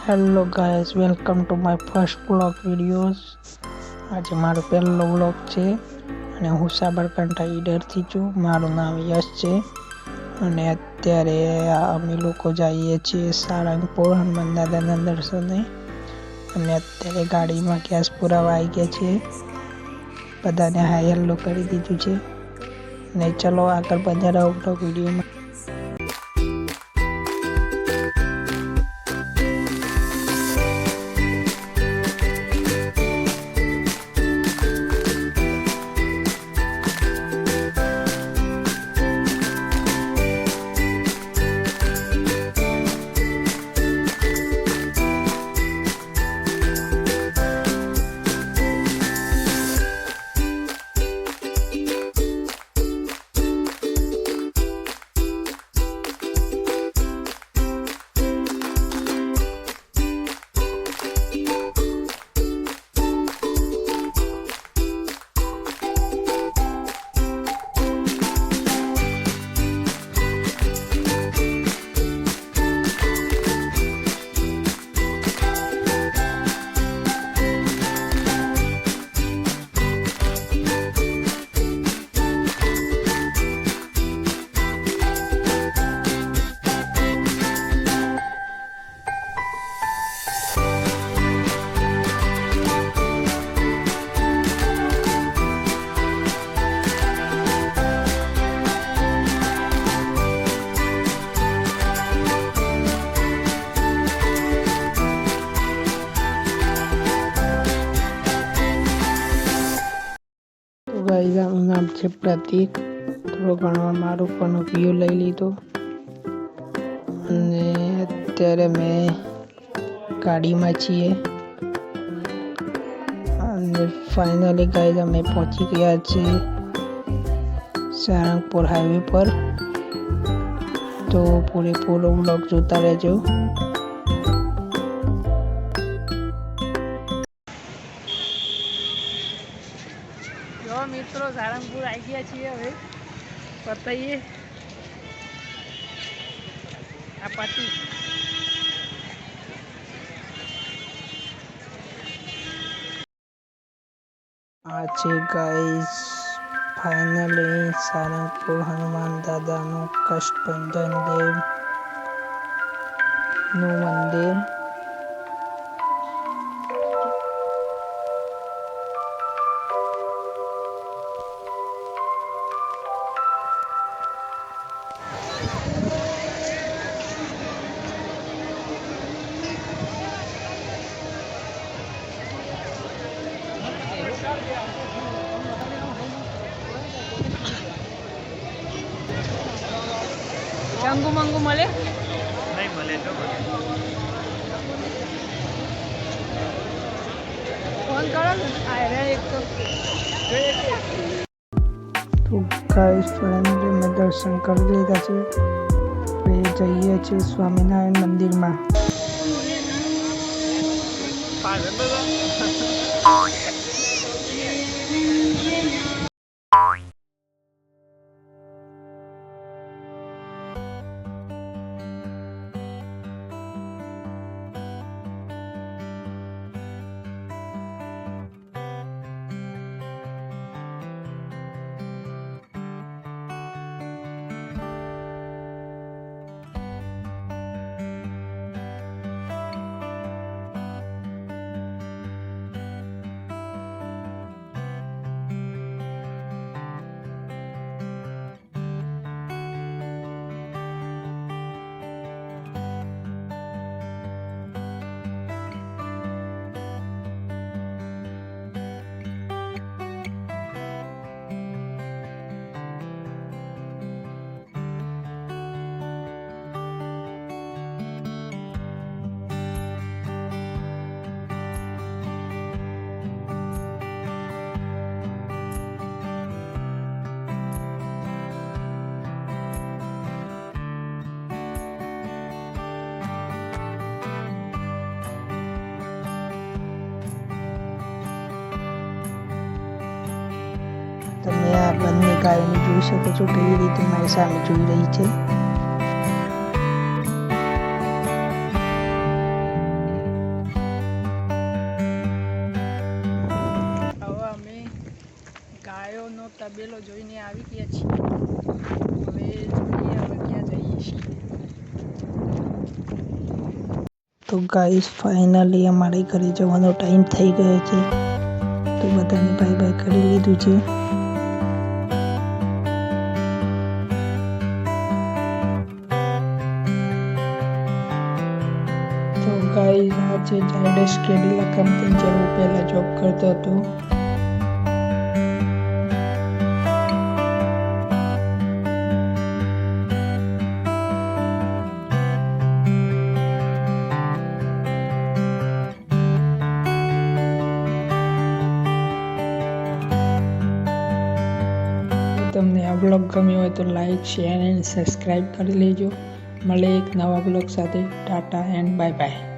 Hello guys, welcome to my first vlog videos. આજે મારો પહેલો વ્લોગ છે અને હું સાબરકાંઠા ઈડરથી છું. મારું નામ યશ છે અને અત્યારે અમે લોકો જઈએ છીએ સારંગપુર હનુમાન દાદાના દર્શને. અને અત્યારે ગાડીમાં ગેસ પુરાવા આવી ગયા છે. બધાને હાય હેલો કરી દીધું છે ને ચલો આગળ બધા રહો વ્લોગ વિડીયોમાં. ગાઈઝ, આનું નામ છે પ્રતીક. થોડો ઘણો મારું પણ વ્યૂ લઈ લીધો અને અત્યારે મેં ગાડીમાં છીએ અને ફાઇનલી ગાઈઝ અમે પહોંચી ગયા છીએ સારંગપુર હાઈવે પર. તો પૂરેપૂરો વ્લોગ જોતા રહેજો. મિત્રો, સારંગપુર આવી ગયા છીએ. હવે બતાવીએ આ પતિ આ છે ગાઈસ. ફાઇનલી સારંગપુર હનુમાન દાદાનું કષ્ટભંજન દેવ નું મંદિર. ચંગુ મંગુ મળે નહીં? મળે તો ફોન કરો ને. એક તો ગાઈસ ફાઇનલી મેં દર્શન કરી લીધા છે. હવે જઈએ છીએ સ્વામિનારાયણ મંદિરમાં. તમે આ બંને ગાયોને જોઈ શકો છો કેવી રીતે મારી સામે જોઈ રહી છે. બંગલો જોઈને આવી ગયા છીએ. હવે જોઈએ હવે ક્યાં જઈએ છીએ. તો ગાઈસ ફાઇનલી અમારે ઘરે જવાનો ટાઈમ થઈ ગયો છે. તો બધાને બાય બાય કરી લીધું છે. તો ગાઈસ આ છે ઝાયડસ કેડિલા કંપની જે હું પહેલા જોબ કરતો હતો. તમને આ બ્લોગ ગમ્યો હોય તો લાઈક શેર એન્ડ સબસ્ક્રાઈબ કરી લેજો. મળે એક નવા બ્લોગ સાથે. Tata and bye bye.